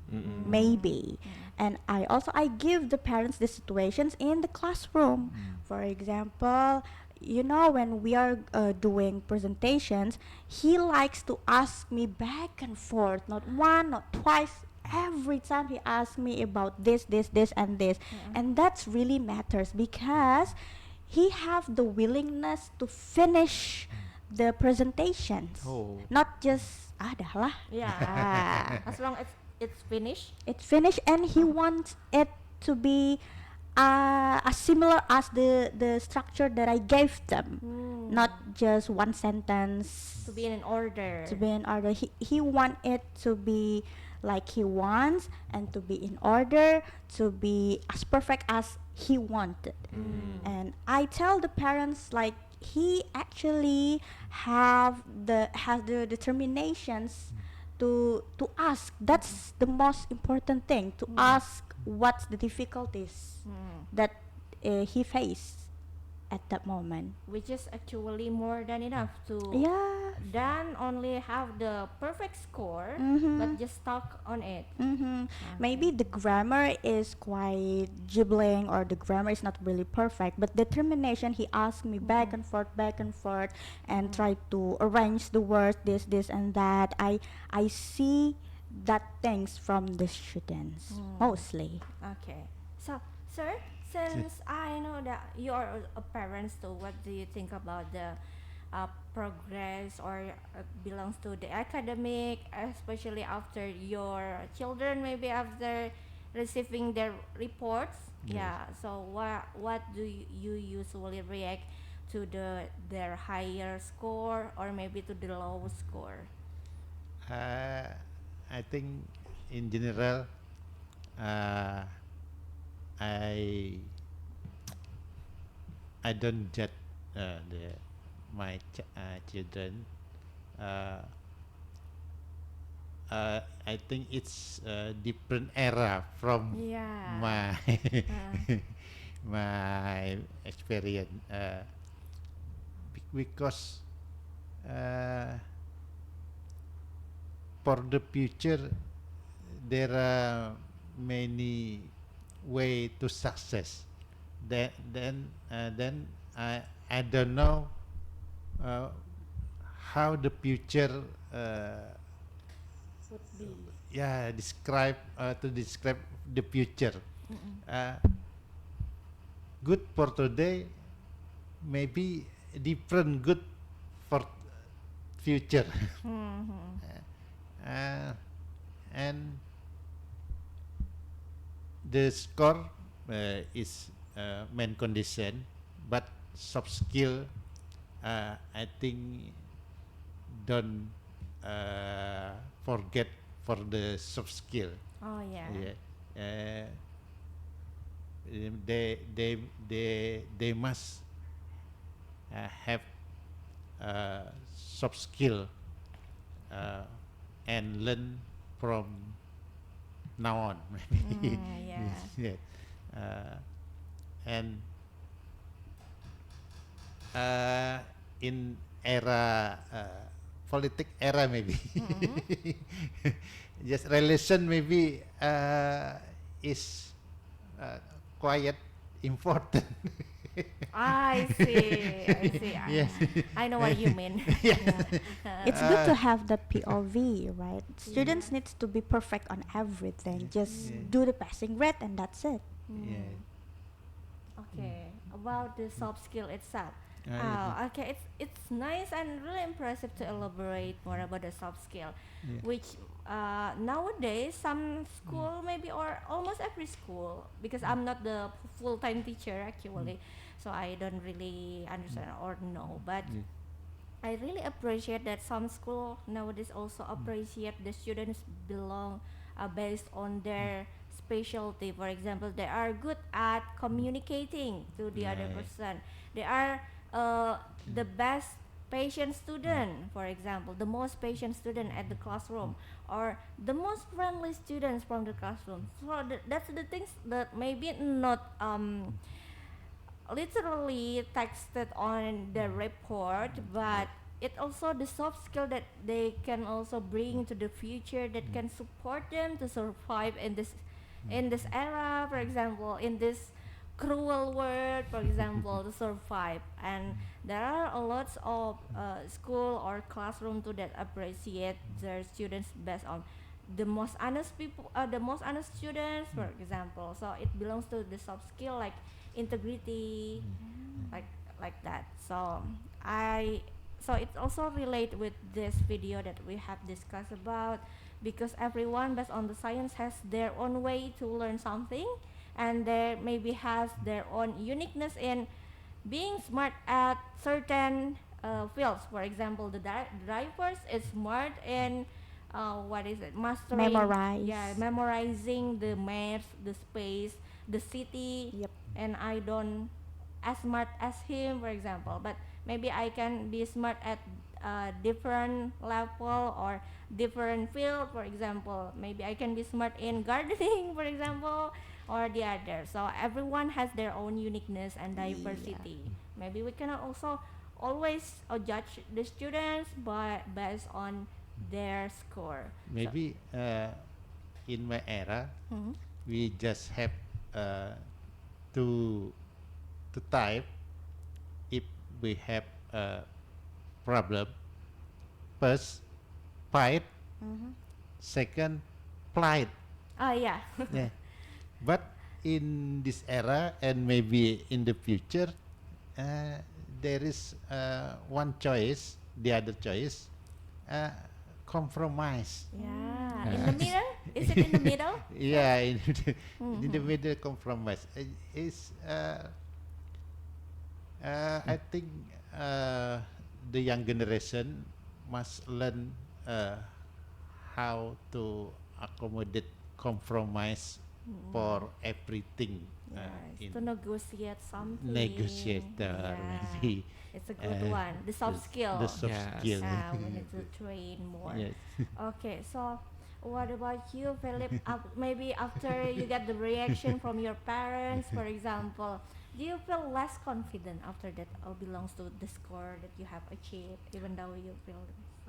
Maybe. And I give the parents the situations in the classroom. For example, when we are doing presentations, he likes to ask me back and forth, not one, not twice. Every time he asks me about this, and this. And that's really matters because he have the willingness to finish the presentations.
Oh.
Not just, dah lah.
Yeah.
Ah.
As long as it's finished.
It's finished and he wants it to be as similar as the structure that I gave them. Not just one sentence.
To be in order.
To be in order. He want it to be like he wants and to be in order, to be as perfect as he wanted. And I tell the parents like he actually has the determinations to ask. That's the most important thing, to ask what's the difficulties that he faced at that moment.
Which is actually more than enough to
Yeah.
then only have the perfect score, but just talk on it.
Maybe the grammar is quite gibbling or the grammar is not really perfect, but determination, he asked me back and forth and try to arrange the words, this and that. I see that things from the students mostly.
Okay. So, sir, since I know that you are a parent too, what do you think about the progress or belongs to the academic, especially after your children, maybe after receiving their reports? Yeah. So what do you usually react to their higher score or maybe to the low score?
Uh, I think in general, uh, I I don't judge my children. Uh, I think it's a different era from
Yeah.
my
Uh,
my experience because uh, for the future there are many way to success. Then I don't know uh, how the future
would be.
yeah describe to describe the future. Uh, Good for today, maybe different good for future.
Mhm.
uh, and the score is main condition, but soft skill I think don't forget for the soft skill.
Oh yeah.
Yeah. Uh, they must have soft skill uh, and learn from now on maybe.
Yeah.
Yeah. uh, and uh, in era politic era maybe
Mhm.
just relation maybe is quite important.
I see. I see.
Yes.
I know what you mean.
Yes.
Yeah. It's good to have the POV, right? Students
Yeah.
needs to be perfect on everything. Just
Yeah.
do the passing grade and that's it.
Yeah.
Okay, about the soft skill itself.
Yeah.
Okay, it's nice and really impressive to elaborate more about the soft skill,
Yeah.
which nowadays some school maybe or almost every school, because I'm not the full-time teacher actually, so I don't really understand or know, but
Yeah.
I really appreciate that some school nowadays also appreciate the students belong based on their specialty. For example, they are good at communicating to the other
Right.
person. They are the best patient student, for example, the most patient student at the classroom, or the most friendly students from the classroom. So that's the things that maybe not literally texted on the report, but it also the soft skill that they can also bring to the future that can support them to survive in this era, for example, in this cruel world, for example, to survive. And there are a lot of school or classroom to that appreciate their students based on the most honest people, the most honest students, for example. So it belongs to the soft skill like integrity, like like that. So I so it also relate with this video that we have discussed about, because everyone based on the science has their own way to learn something, and there maybe has their own uniqueness in being smart at certain fields. For example, the drivers is smart in what is it, mastering,
Memorize.
yeah, memorizing the maps, the space, the city.
Yep.
And I don't as smart as him, for example, but maybe I can be smart at different level or different field. For example, maybe I can be smart in gardening, for example, or the other. So everyone has their own uniqueness and diversity. Maybe we cannot also always judge the students by based on their score.
Maybe in my era
So, mhm.
we just have uh, to to type if we have a problem. First, fight. Second, plight.
Oh yeah.
Yeah. But in this era and maybe in the future, there is one choice. The other choice, uh, compromise.
Yeah. In the middle? Is it in the middle?
Yeah, in the middle compromise is. I think the young generation must learn how to accommodate compromise for everything.
Yes,
In
to negotiate something.
negotiator,
Yeah,
maybe.
it's a good one. The soft skill.
The soft
Yes.
skill.
We need to train more.
Yes.
Okay, so what about you, Philip? Maybe after you get the reaction from your parents, for example, do you feel less confident after that belongs to the score that you have achieved, even though you feel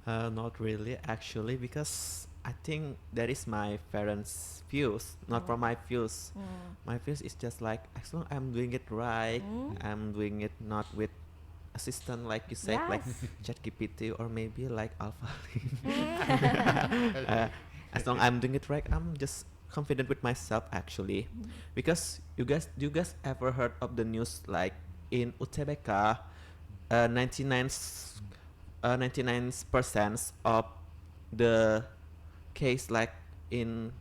Not really, actually, because I think that is my parents' views, not
Mm.
from my views.
mm,
My views is just like as long I'm doing it right,
Mm.
I'm doing it not with assistant like you said, like
Yes.
ChatGPT or maybe like Alpha.
mm,
uh, as long I'm doing it right, I'm just confident with myself actually, because you guys ever heard of the news like in UTBK, 99 99% of the case like in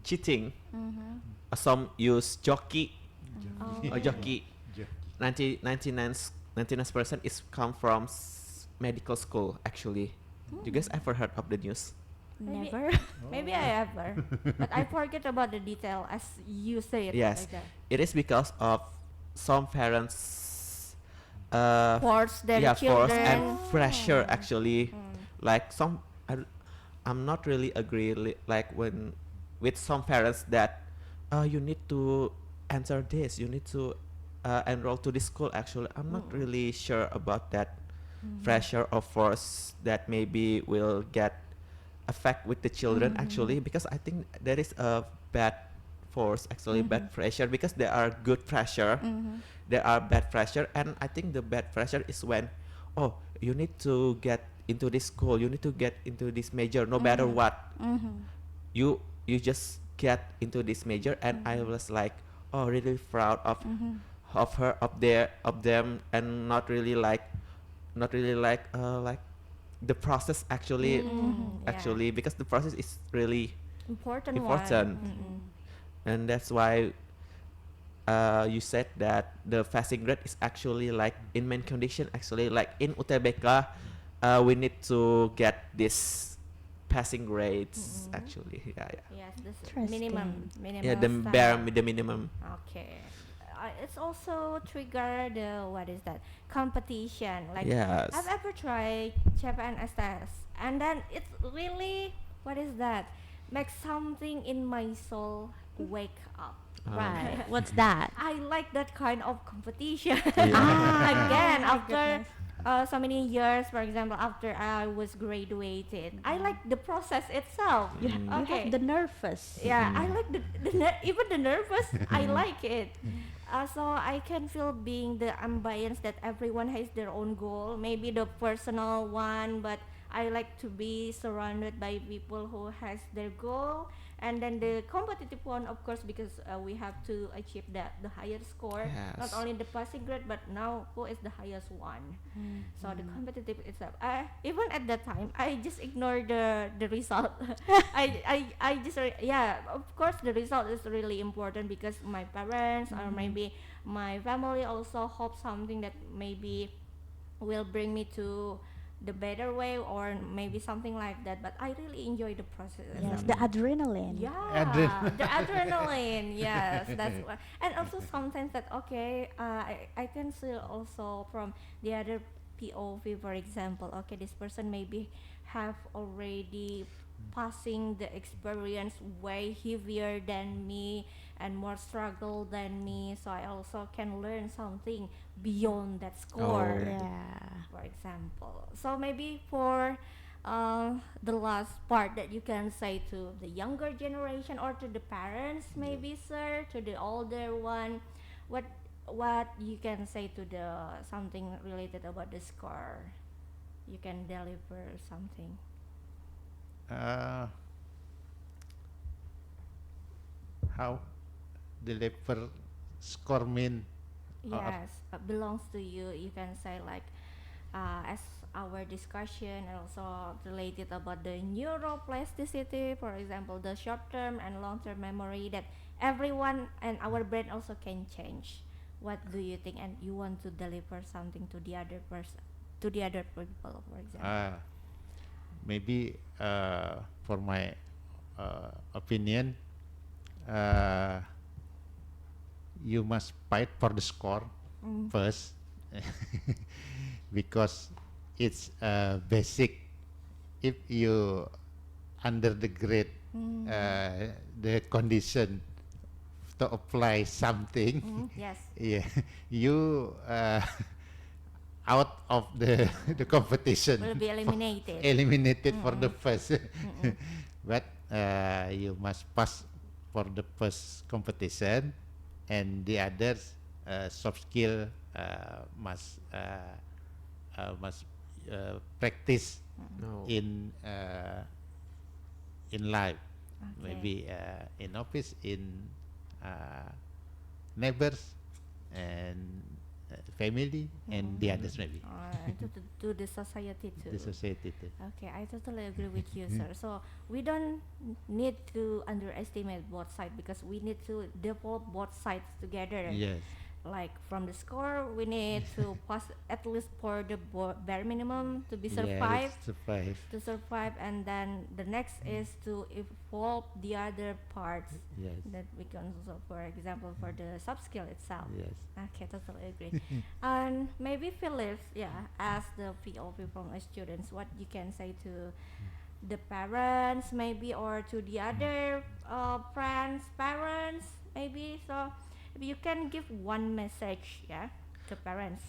cheating,
mhm.
some use jockey
Oh.
or jockey. 99% is come from medical school actually. You guys ever heard of the news?
Maybe-
Never.
Maybe I ever, but I forget about the detail as you say it.
Yes.
Like that.
It is because of some parents
Force their
yeah,
children.
force and pressure
Oh.
actually.
Mm.
Like some I'm not really agree like when with some parents that you need to answer this, you need to enroll to this school. Actually, I'm not
Mm.
really sure about that
Mhm.
pressure or force that maybe will get affect with the children actually, because I think there is a bad force actually, bad pressure, because there are good pressure, there are bad pressure, and I think the bad pressure is when, oh, you need to get into this school, you need to get into this major no matter what, you just get into this major. And I was like, oh, really proud of her, of them, and not really like like the process actually,
Yeah.
actually, because the process is really
Important
important.
one. Mm-mm.
and that's why you said that the passing grade is actually like in main condition actually, like in UTBK, we need to get this passing grades actually.
Yes, this
Interesting.
minimum
Yeah, the
standard.
the minimum.
Okay. It's also trigger the what is that competition? Like
Yes.
I've ever tried Japan STS, and then it's really what is that? Makes something in my soul wake up.
Right. What's that?
I like that kind of competition.
Ah,
Again,
my
after
goodness.
so many years, for example, after I was graduated, I like the process itself.
You, you
Okay.
have the nervous.
Yeah, I like even the nervous. I like it. So I can feel being the ambience that everyone has their own goal, maybe the personal one, but I like to be surrounded by people who has their goal, and then the competitive one, of course, because we have to achieve the highest score, not
Yes.
only the passing grade, but now who is the highest one. So the competitive itself. Even at that time, I just ignore the result. I just yeah. Of course, the result is really important because my parents or maybe my family also hope something that maybe will bring me to the better way or maybe something like that. But I really enjoy the process.
Yes,
itself.
the adrenaline.
Yeah, the adrenaline. Yes, that's what. And also sometimes that okay, I can see also from the other POV, for example. Okay, this person maybe have already passing the experience way heavier than me and more struggle than me, so I also can learn something beyond that score,
Oh.
Yeah.
for example. So maybe for the last part that you can say to the younger generation or to the parents, maybe sir, to the older one, what what you can say to the something related about the score, you can deliver something.
Uh, how deliver score mean?
Yes, belongs to you. You can say like, as our discussion and also related about the neuroplasticity, for example, the short-term and long-term memory that everyone and our brain also can change. What do you think? And you want to deliver something to the other person, to the other people, for example.
maybe for my opinion, uh, you must fight for the score first, because it's basic. If you under the grade the condition to apply something,
Yes.
yeah, you out of the the competition,
Will be eliminated.
eliminated for the first. But you must pass for the first competition, and the others soft skill must practice
No.
in life,
Okay.
maybe in office, in uh, neighbors, and family, and the others maybe
To the society too.
the society too.
Okay, I totally agree with you, sir. So we don't need to underestimate both sides because we need to develop both sides together.
Yes,
Like from the score, we need to pass at least for the bare minimum to be survived.
yes, survive.
To survive, and then the next is to evolve the other parts
Yes,
that we can also, for example, for the soft skill itself.
yes.
Okay, totally agree. And maybe Phillips, yeah, as the POV from a students, what you can say to the parents, maybe, or to the other friends, parents, maybe. So, if you can give one message, yeah, to parents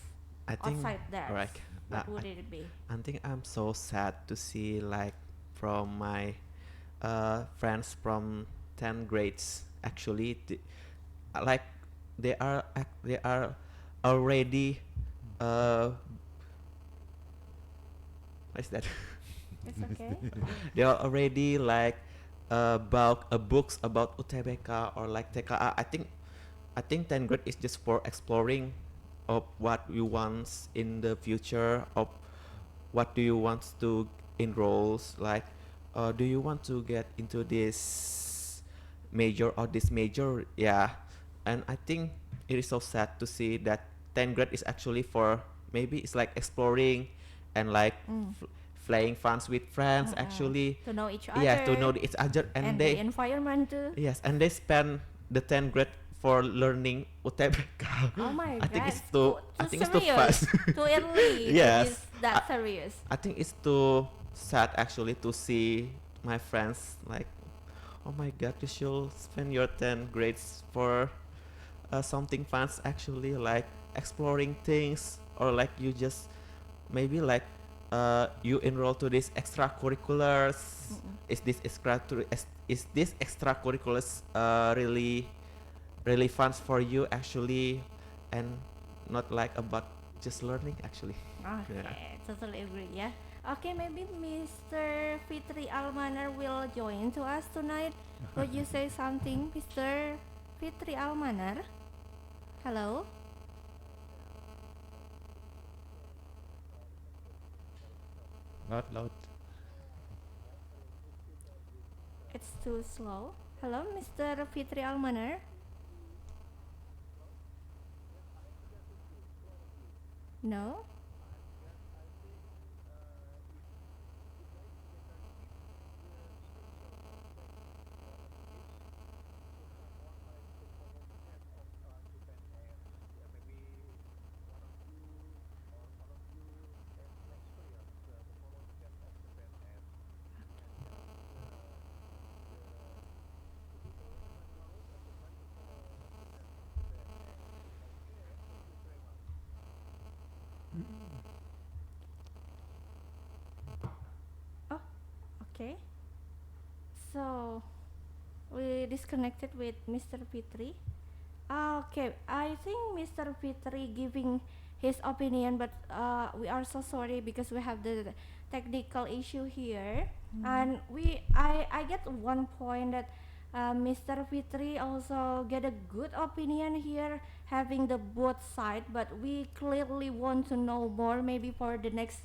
I think
outside there,
right.
what
I-
would it be?
I think I'm so sad to see like from my friends from 10 grades actually like they are already what is that?
It's okay.
They are already like about books about UTBK or like TKA. I think 10th grade is just for exploring of what you want in the future, of what do you want to enroll, like do you want to get into this major or this major, yeah. And I think it is so sad to see that 10th grade is actually for maybe it's like exploring and like playing fun with friends actually,
To know each other.
yeah, to know each other,
and
and
the
they
environment too.
yes, and they spend the 10th grade for learning UTBK.
Oh my
I think
god,
it's too I think it's too
serious,
fast.
too early.
Yes.
It's that serious.
I think it's too sad actually to see my friends like, oh my god, you should spend your 10 grades for something fun actually, like exploring things, or like you just maybe like you enroll to this extracurriculars. Is this extracurriculars really fun for you actually, and not like about just learning actually.
Okay, totally agree. Yeah. Okay, maybe Mr. Fitri Almanar will join to us tonight. Would you say something, Mr. Fitri Almanar? Hello.
Loud, loud.
It's too slow. Hello, Mr. Fitri Almanar. No. Oh, okay. So we disconnected with Mr. Fitri. Okay, I think Mr. Fitri giving his opinion, but we are so sorry because we have the technical issue here, and I get one point that Mr. Fitri also get a good opinion here, having the both side, but we clearly want to know more, maybe for the next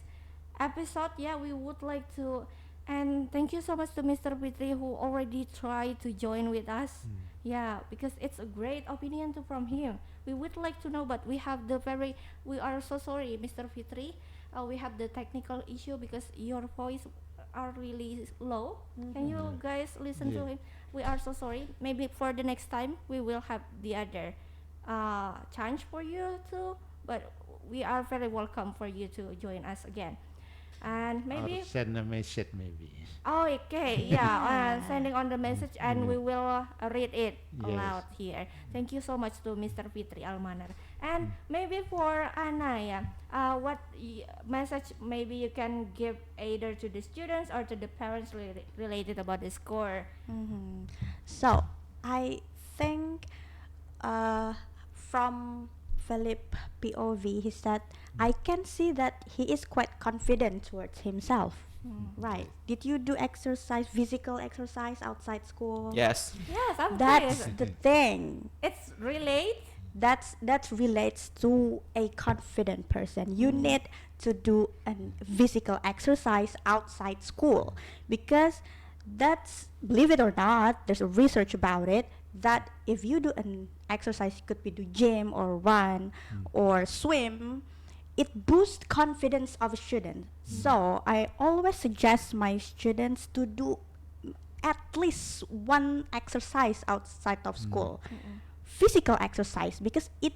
episode. Yeah, we would like to. And thank you so much to Mr. Fitri who already tried to join with us. Yeah, because it's a great opinion to from him. We would like to know, but we have the very. We are so sorry, Mr. Fitri. We have the technical issue because your voice are really low. Can you guys listen to
Yeah.
him? We are so sorry. Maybe for the next time we will have the other chance for you too. But we are very welcome for you to join us again. And maybe
Or send a message maybe.
oh, okay, yeah, sending on the message and we will read it
Yes.
aloud here. Thank you so much to Mr. Fitri Almanar. And maybe for Anna, yeah, what message maybe you can give either to the students or to the parents related about the score?
So I think from Philip POV, he said, I can see that he is quite confident towards himself. Right. Did you do exercise, physical exercise outside school?
Yes.
Yes, I'm
That's
curious.
the thing.
It's relate.
That relates to a confident person. You need to do a physical exercise outside school because that's, believe it or not, there's a research about it that if you do an exercise, it could be do gym or run or swim, it boosts confidence of a student. So I always suggest my students to do at least one exercise outside of school, physical exercise, because it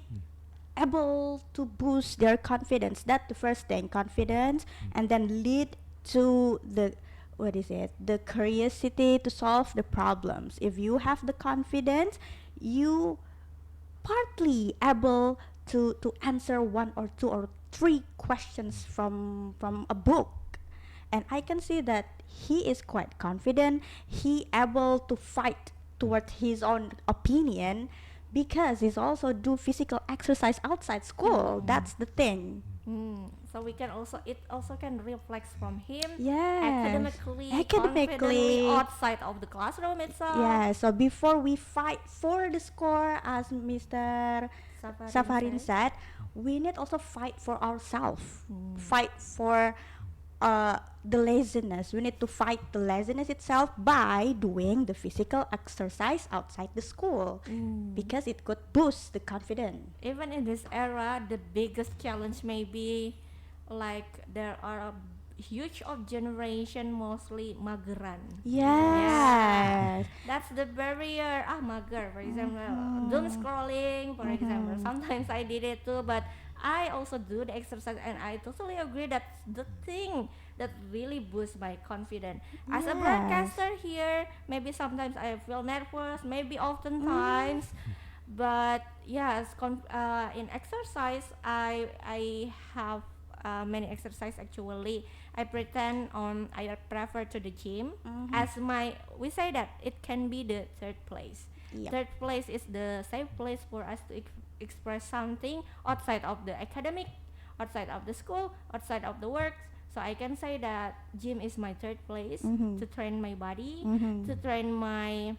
able to boost their confidence. That's the first thing, confidence, and then lead to the, what is it, the curiosity to solve the problems. If you have the confidence, you partly able to answer one or two or three questions from a book. And I can see that he is quite confident. He able to fight towards his own opinion because he's also do physical exercise outside school. That's the thing.
So we can also, it also can reflect from him
Yes.
academically,
Academically.
confidently outside of the classroom itself.
Yeah, so before we fight for the score, as Mr. Safarin said, we need also fight for ourselves. Fight for the laziness. We need to fight the laziness itself by doing the physical exercise outside the school because it could boost the confidence.
Even in this era, the biggest challenge may be like there are a huge of generation mostly mageran.
Yes.
That's the barrier. Mager, for example, doom scrolling, for example. Sometimes I did it too, but I also do the exercise, and I totally agree that's the thing that really boosts my confidence. As a
Yes.
broadcaster here, maybe sometimes I feel nervous, maybe oftentimes, but yes, in exercise, I have many exercise actually. I prefer to the gym as we say that it can be the third place.
Yep.
Third place is the safe place for us to express something outside of the academic, outside of the school, outside of the work. So I can say that gym is my third place to train my body, to train my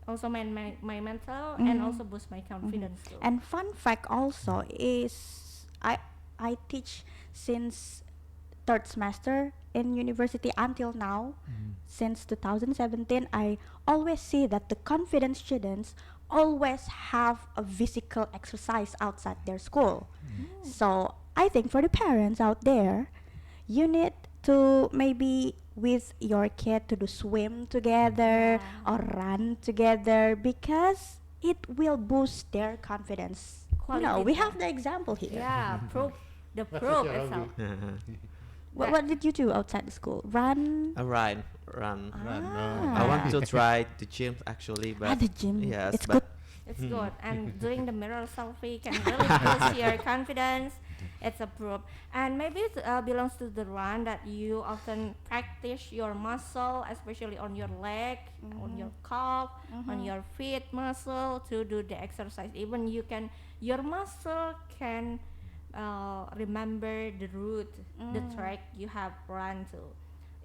also my mental and also boost my confidence too.
And fun fact also is I teach since third semester in university until now. Since 2017, I always see that the confident students always have a physical exercise outside their school. So I think for the parents out there, you need to maybe with your kid to do swim together or run together because it will boost their confidence.
Quality
We
time.
have the example here.
Yeah, proof the
What was
proof
your
itself.
hobby?
What did you do outside the school? Run?
Run.
Run,
I want to try the gym actually, but
the gym.
yes,
It's
but
good.
It's good, and doing the mirror selfie can really boost your confidence. It's a proof, and maybe it belongs to the run that you often practice your muscle, especially on your leg, on your calf, on your feet muscle to do the exercise. Even your muscle can remember the route, the track you have run to.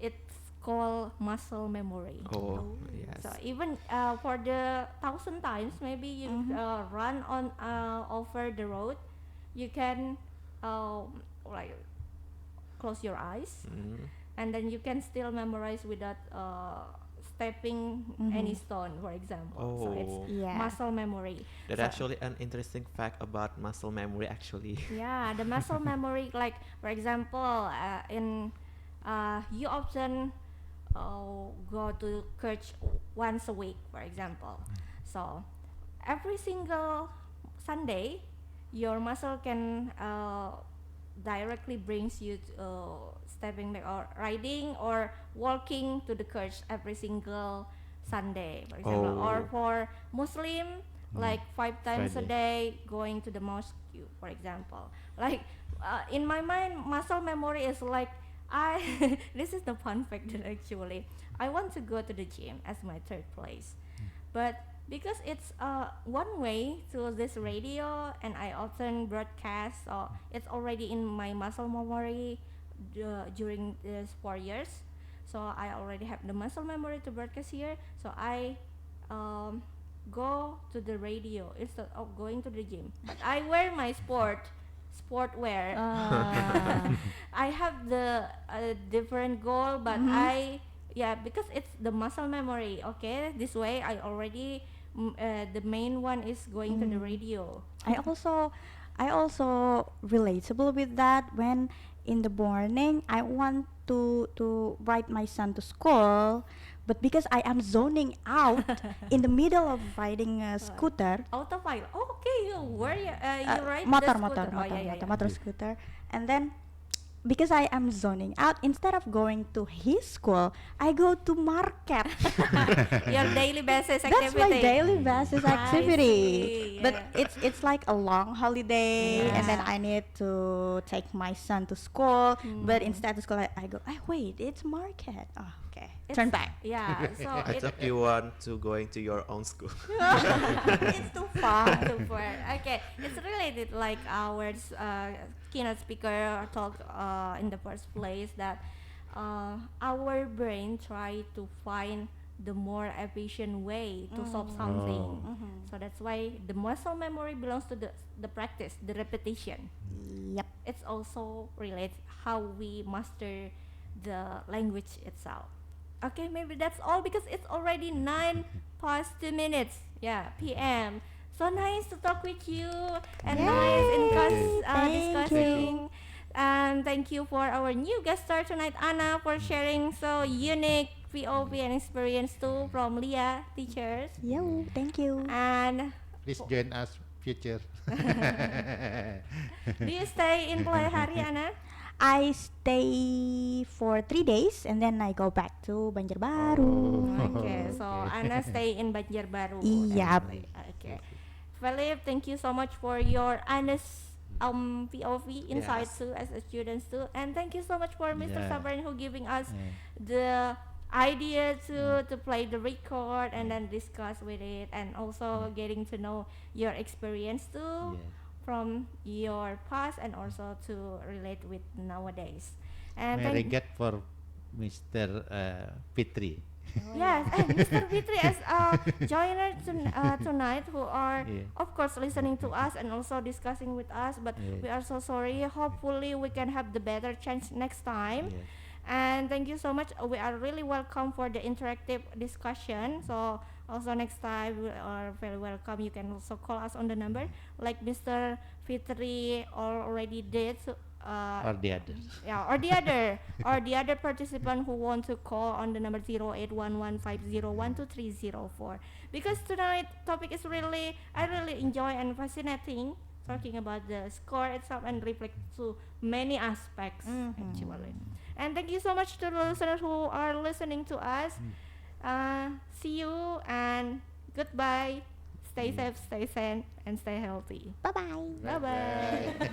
It's called muscle memory.
oh yes.
So even for the 1,000 times, maybe you run on over the road, you can like close your eyes, and then you can still memorize without stepping any stone, for example. So
Oh.
it's
Yeah.
muscle memory.
That's
So-
actually an interesting fact about muscle memory actually.
Yeah, the muscle memory, like for example, you often go to church once a week, for example. So every single Sunday, your muscle can directly brings you to, stepping back or riding or walking to the church every single Sunday, for example. Or
Oh.
for Muslim, like 5 times a
Friday.
day going to the mosque, for example. Like in my mind, muscle memory is like I. This is the fun fact that actually I want to go to the gym as my third place, but because it's one way to this radio and I often broadcast, so it's already in my muscle memory during these 4 years. So I already have the muscle memory to broadcast here. So I um, go to the radio instead of going to the gym. But I wear my sport wear. I have the different goal, but because it's the muscle memory. Okay, this way I already the main one is going to the radio.
I also relatable with that when in the morning I want to ride my son to school, but because I am zoning out in the middle of riding a scooter,
Autopilot. Oh, okay, you ride
motor,
the
motor,
scooter.
motor,
Oh, yeah,
motor,
yeah.
motor scooter, and then because I am zoning out, instead of going to his school, I go to market.
Your daily basis
That's
activity.
my daily basis
I
activity.
see,
But
yeah.
it's like a long holiday, and then
Yeah.
I need to take my son to school. But instead of school, I go. Wait, it's market. Oh, okay. Turn
It's-
back.
Yeah, so
I thought you want to going to your own school.
It's too far.
super. Okay, it's related like our keynote speaker talked in the first place that our brain try to find the more efficient way to solve something. So that's why the muscle memory belongs to the practice, the repetition.
Yep.
It's also related how we master the language itself. Okay, maybe that's all because it's already 9 past 2 minutes. Yeah, PM. So nice to talk with you and nice in
Thank
discussing. And thank you for our new guest star tonight, Anna, for sharing so unique POV and experience too from Leah teachers.
Yo, thank you.
And
Please join us future.
do you stay in Pelaihari, Anna?
I stay for 3 days and then I go back to Banjarbaru.
Okay, so Anna stay in Banjarbaru.
Yep.
definitely. Okay. Philip, thank you so much for your honest POV insights
Yes.
too as a students too, and thank you so much for Mr.
Yeah.
Sabran who giving us
Yeah.
the idea to play the record and then discuss with it, and also getting to know your experience too
Yeah.
from your past and also to relate with nowadays. And
May I
thank
get for Mr. Fitri.
yes, and Mr. Fitri as a joiner tonight who are
Yeah.
of course listening to us and also discussing with us, but
Yeah.
we are so sorry. Hopefully we can have the better chance next time.
Yeah.
And thank you so much. We are really welcome for the interactive discussion. So also next time we are very welcome. You can also call us on the number like Mr. Fitri already did. So,
Or the others.
yeah, or the other participant who want to call on the number 0811501230 because tonight topic is really I really enjoy and fascinating talking about the score itself and reflect to many aspects actually. And thank you so much to the listeners who are listening to us. See you and goodbye. Stay safe, stay sane, and stay healthy.
Bye bye.
Bye bye.